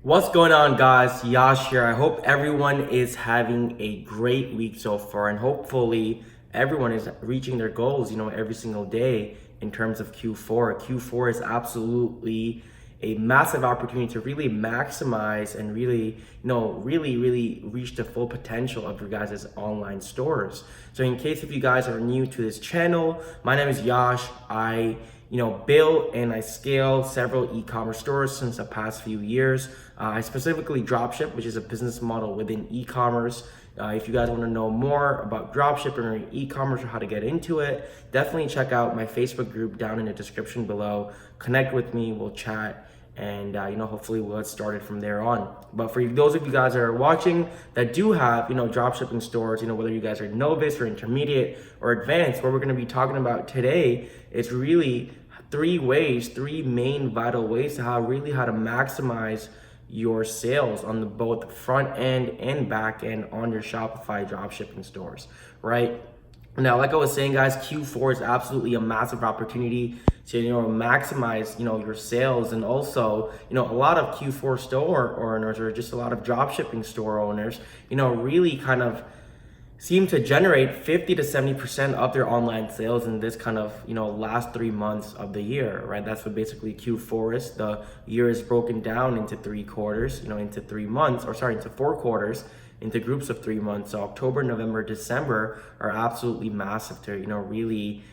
What's going on, guys? Yash here. I hope everyone is having a great week so far, and hopefully everyone is reaching their goals, every single day in terms of Q4. Q4 is absolutely a massive opportunity to really maximize and really reach the full potential of your guys' online stores. So in case if you guys are new to this channel, my name is Yash. I build and I scale several e-commerce stores since the past few years. I specifically dropship, which is a business model within e-commerce. If you guys want to know more about dropshipping or e-commerce or how to get into it, definitely check out my Facebook group down in the description below. Connect with me, we'll chat, and hopefully we'll get started from there on. But for those of you guys that are watching that do have dropshipping stores, whether you guys are novice or intermediate or advanced, what we're going to be talking about today is really three main vital ways to how to maximize your sales on the both front end and back end on your Shopify dropshipping stores, right? Now, like I was saying, guys, Q4 is absolutely a massive opportunity to maximize your sales, and also a lot of Q4 store owners or just a lot of dropshipping store owners really kind of seem to generate 50 to 70% of their online sales in this kind of last 3 months of the year, right? That's what basically Q4 is. The year is broken down into 3 quarters, into 3 months, into 4 quarters, into groups of 3 months. So October, November, December are absolutely massive to really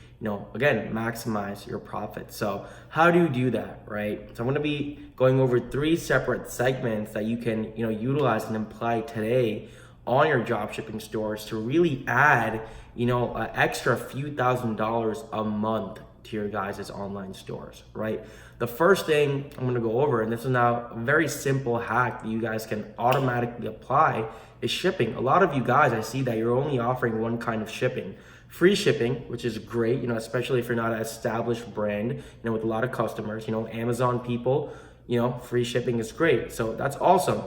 again, maximize your profit. So how do you do that, right? So I'm going to be going over 3 separate segments that you can utilize and apply today on your dropshipping stores to really add an extra few $1,000s a month to your guys' online stores, right? The first thing I'm gonna go over, and this is now a very simple hack that you guys can automatically apply, is shipping. A lot of you guys, I see that you're only offering one kind of shipping. Free shipping, which is great, especially if you're not an established brand, with a lot of customers, Amazon people, free shipping is great. So that's awesome.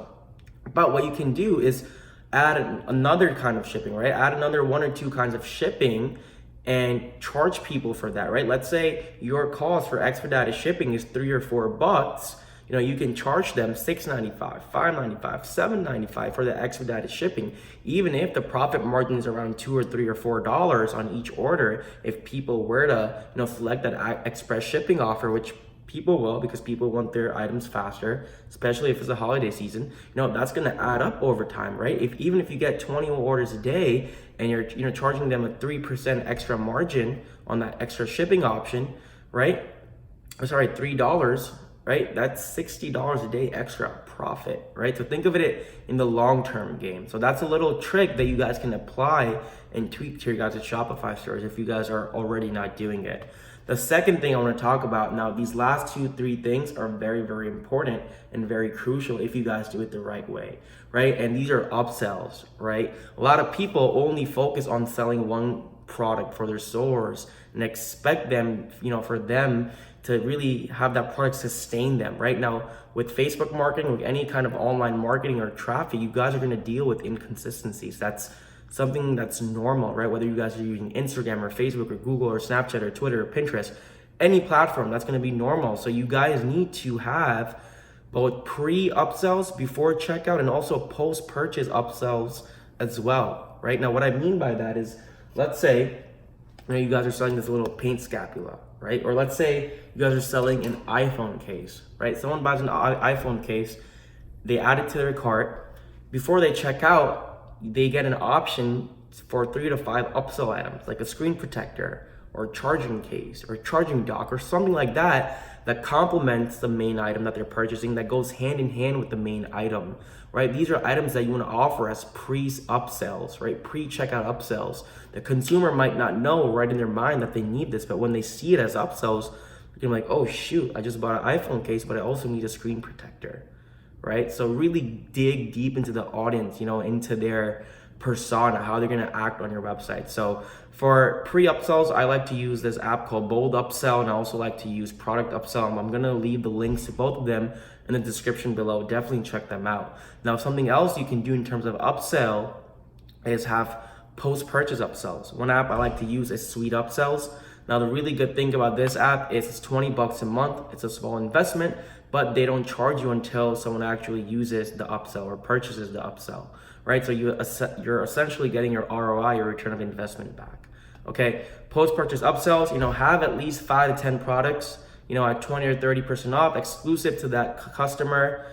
But what you can do is add another kind of shipping, right? Add another 1 or 2 kinds of shipping and charge people for that, right? Let's say your cost for expedited shipping is $3 or $4. You can charge them $6.95, $5.95, $7.95 for the expedited shipping. Even if the profit margin is around $2 or $3 or $4 on each order, if people were to select that express shipping offer, which people will, because people want their items faster, especially if it's a holiday season, that's going to add up over time, right? Even if you get 20 orders a day and you're charging them a 3% extra margin on that extra shipping option, right? $3, right? That's $60 a day extra profit, right? So think of it in the long-term game. So that's a little trick that you guys can apply and tweak to your guys' Shopify stores if you guys are already not doing it. The second thing I want to talk about now, these last 2-3 things are very, very important and very crucial if you guys do it the right way, right? And these are upsells, right? A lot of people only focus on selling one product for their stores and expect them, for them to really have that product sustain them. Right now, with Facebook marketing, with any kind of online marketing or traffic, you guys are going to deal with inconsistencies. That's something that's normal, right? Whether you guys are using Instagram or Facebook or Google or Snapchat or Twitter or Pinterest, any platform, that's going to be normal. So you guys need to have both pre-upsells before checkout and also post-purchase upsells as well, right? Now, what I mean by that is, let's say you guys are selling this little paint scapula, right? Or let's say you guys are selling an iPhone case, right? Someone buys an iPhone case, they add it to their cart. Before they check out, they get an option for 3 to 5 upsell items, like a screen protector or charging case or charging dock or something like that, that complements the main item that they're purchasing, that goes hand in hand with the main item, right? These are items that you want to offer as pre-upsells, right? Pre-checkout upsells. The consumer might not know right in their mind that they need this, but when they see it as upsells, they're like, oh shoot, I just bought an iPhone case, but I also need a screen protector, right? So really dig deep into the audience, into their persona, how they're gonna act on your website. So for pre-upsells, I like to use this app called Bold Upsell, and I also like to use Product Upsell. I'm gonna leave the links to both of them in the description below. Definitely check them out. Now, something else you can do in terms of upsell is have post-purchase upsells. One app I like to use is Sweet Upsells. Now, the really good thing about this app is it's $20 a month. It's a small investment, but they don't charge you until someone actually uses the upsell or purchases the upsell, right? So you're essentially getting your ROI, your return of investment back. Okay, post-purchase upsells, have at least 5 to 10 products, at 20 or 30% off, exclusive to that customer.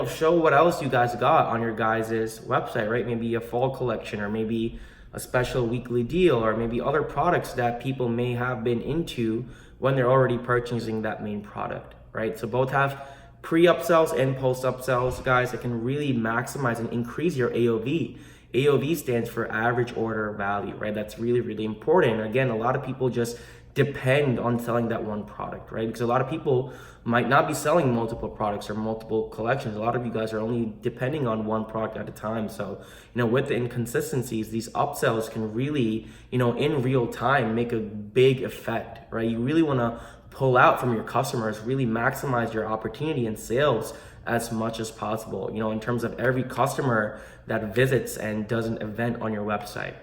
Show what else you guys got on your guys' website, right? Maybe a fall collection, or maybe a special weekly deal, or maybe other products that people may have been into when they're already purchasing that main product, right? So both have pre-upsells and post-upsells, guys, that can really maximize and increase your AOV. AOV stands for average order value, right? That's really, really important. Again, a lot of people just depend on selling that one product, right? Because a lot of people might not be selling multiple products or multiple collections. A lot of you guys are only depending on one product at a time. So, with the inconsistencies, these upsells can really, in real time, make a big effect, right? You really want to pull out from your customers, really maximize your opportunity in sales as much as possible, in terms of every customer that visits and does an event on your website,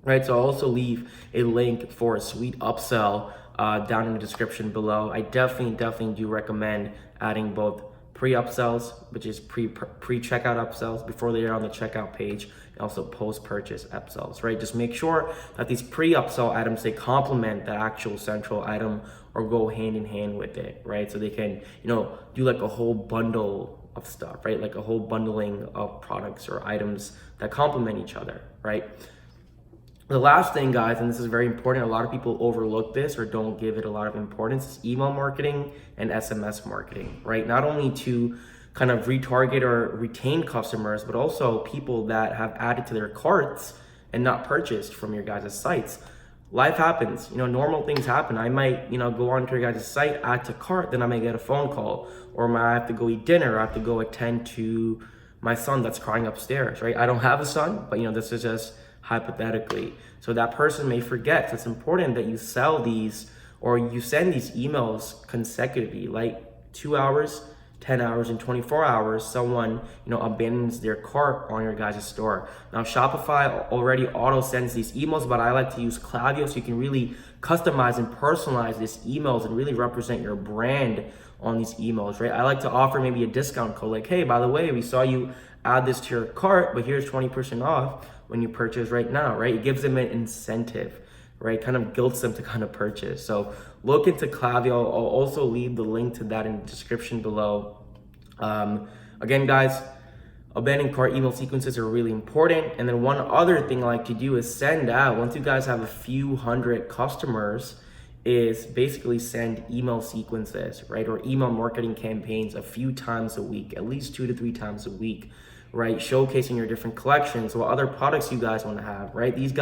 right? So I'll also leave a link for a sweet upsell down in the description below. I definitely do recommend adding both pre-upsells, which is pre-checkout upsells before they are on the checkout page, and also post-purchase upsells, right? Just make sure that these pre-upsell items, they complement the actual central item or go hand in hand with it, right? So they can, do like a whole bundle of stuff, right? Like a whole bundling of products or items that complement each other, right? The last thing, guys, and this is very important, a lot of people overlook this or don't give it a lot of importance, is email marketing and SMS marketing, right? Not only to kind of retarget or retain customers, but also people that have added to their carts and not purchased from your guys' sites. Life happens, normal things happen. I might, go onto your guys' site, add to cart, then I might get a phone call, or I have to go eat dinner, or I have to go attend to my son that's crying upstairs, right? I don't have a son, but this is just hypothetically. So that person may forget. So it's important that you sell these, or you send these emails consecutively, like 2 hours, 10 hours, and 24 hours, someone, abandons their cart on your guys' store. Now, Shopify already auto sends these emails, but I like to use Klaviyo so you can really customize and personalize these emails and really represent your brand on these emails, right? I like to offer maybe a discount code, like, hey, by the way, we saw you add this to your cart, but here's 20% off when you purchase right now, right? It gives them an incentive, right? Kind of guilts them to kind of purchase. So look into Klaviyo. I'll also leave the link to that in the description below. Again, guys, abandoned cart email sequences are really important. And then one other thing I like to do is send out, once you guys have a few hundred customers, is basically send email sequences, right? Or email marketing campaigns a few times a week, at least 2 to 3 times a week, right? Showcasing your different collections, what other products you guys want to have, right? These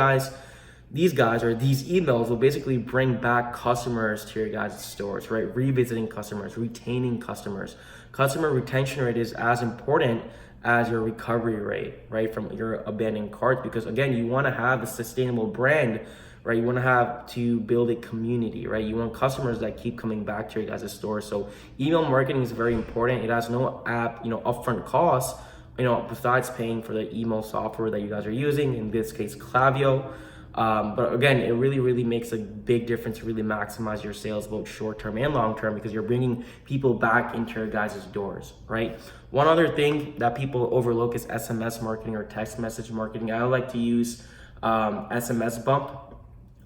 emails will basically bring back customers to your guys' stores, right? Revisiting customers, retaining customers. Customer retention rate is as important as your recovery rate, right? From your abandoned cart, because again, you want to have a sustainable brand, right? You want to have to build a community, right? You want customers that keep coming back to your guys' store. So email marketing is very important. It has no upfront costs, besides paying for the email software that you guys are using, in this case, Klaviyo. But again, it really makes a big difference to really maximize your sales, both short-term and long-term, because you're bringing people back into your guys' doors, right? One other thing that people overlook is SMS marketing or text message marketing. I like to use SMS Bump.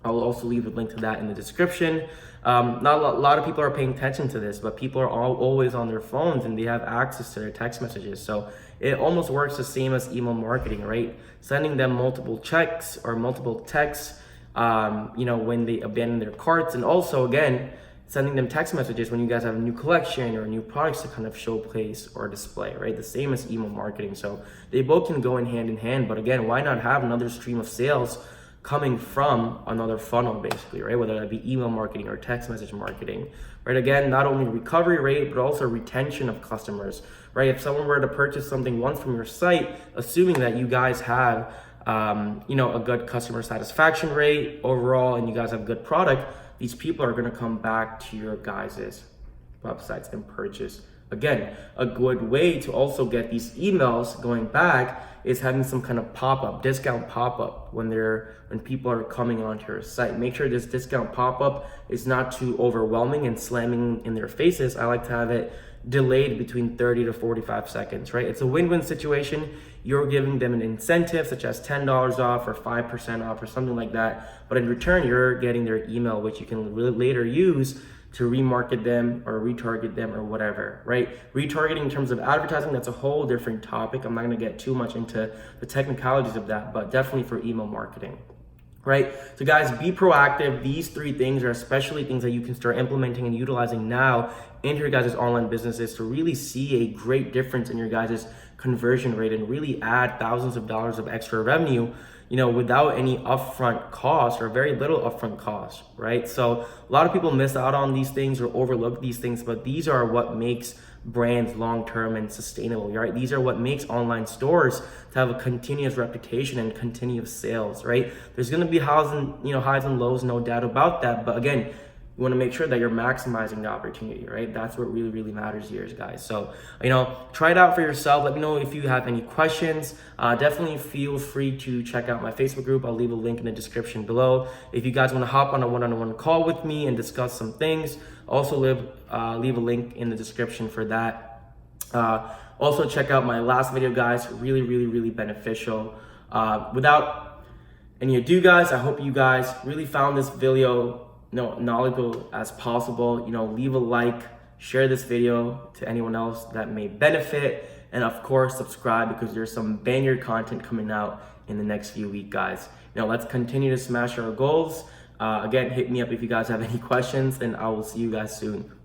I'll also leave a link to that in the description. Not a lot of people are paying attention to this, but people are always on their phones and they have access to their text messages. So it almost works the same as email marketing, right? Sending them multiple checks or multiple texts, when they abandon their carts, and also again, sending them text messages when you guys have a new collection or new products to kind of showcase or display, right? The same as email marketing. So they both can go in hand, but again, why not have another stream of sales coming from another funnel, basically, right? Whether that be email marketing or text message marketing, right? Again, not only recovery rate, but also retention of customers, right? If someone were to purchase something once from your site, assuming that you guys have, a good customer satisfaction rate overall, and you guys have good product, these people are going to come back to your guys' websites and purchase Again, a good way to also get these emails going back is having some kind of pop-up, discount pop-up when people are coming onto your site. Make sure this discount pop-up is not too overwhelming and slamming in their faces. I like to have it delayed between 30 to 45 seconds, right? It's a win-win situation. You're giving them an incentive such as $10 off or 5% off or something like that. But in return, you're getting their email, which you can later use to remarket them or retarget them or whatever, right? Retargeting in terms of advertising, that's a whole different topic. I'm not gonna get too much into the technicalities of that, but definitely for email marketing, right? So guys, be proactive. These 3 things are especially things that you can start implementing and utilizing now into your guys' online businesses to really see a great difference in your guys' conversion rate and really add thousands of dollars of extra revenue, without any upfront cost or very little upfront cost, right? So a lot of people miss out on these things or overlook these things, but these are what makes brands long-term and sustainable, right? These are what makes online stores to have a continuous reputation and continuous sales, right? There's going to be highs and lows, no doubt about that. But again, you want to make sure that you're maximizing the opportunity, right? That's what really, really matters here, guys. So, try it out for yourself. Let me know if you have any questions. Definitely feel free to check out my Facebook group. I'll leave a link in the description below. If you guys want to hop on a one-on-one call with me and discuss some things, also leave a link in the description for that. Also check out my last video, guys. Really, really, really beneficial. Without any ado, guys, I hope you guys really found this video knowledgeable as possible. Leave a like, share this video to anyone else that may benefit, and of course subscribe, because there's some banger content coming out in the next few weeks, guys. Let's continue to smash our goals. Again, hit me up if you guys have any questions, and I will see you guys soon.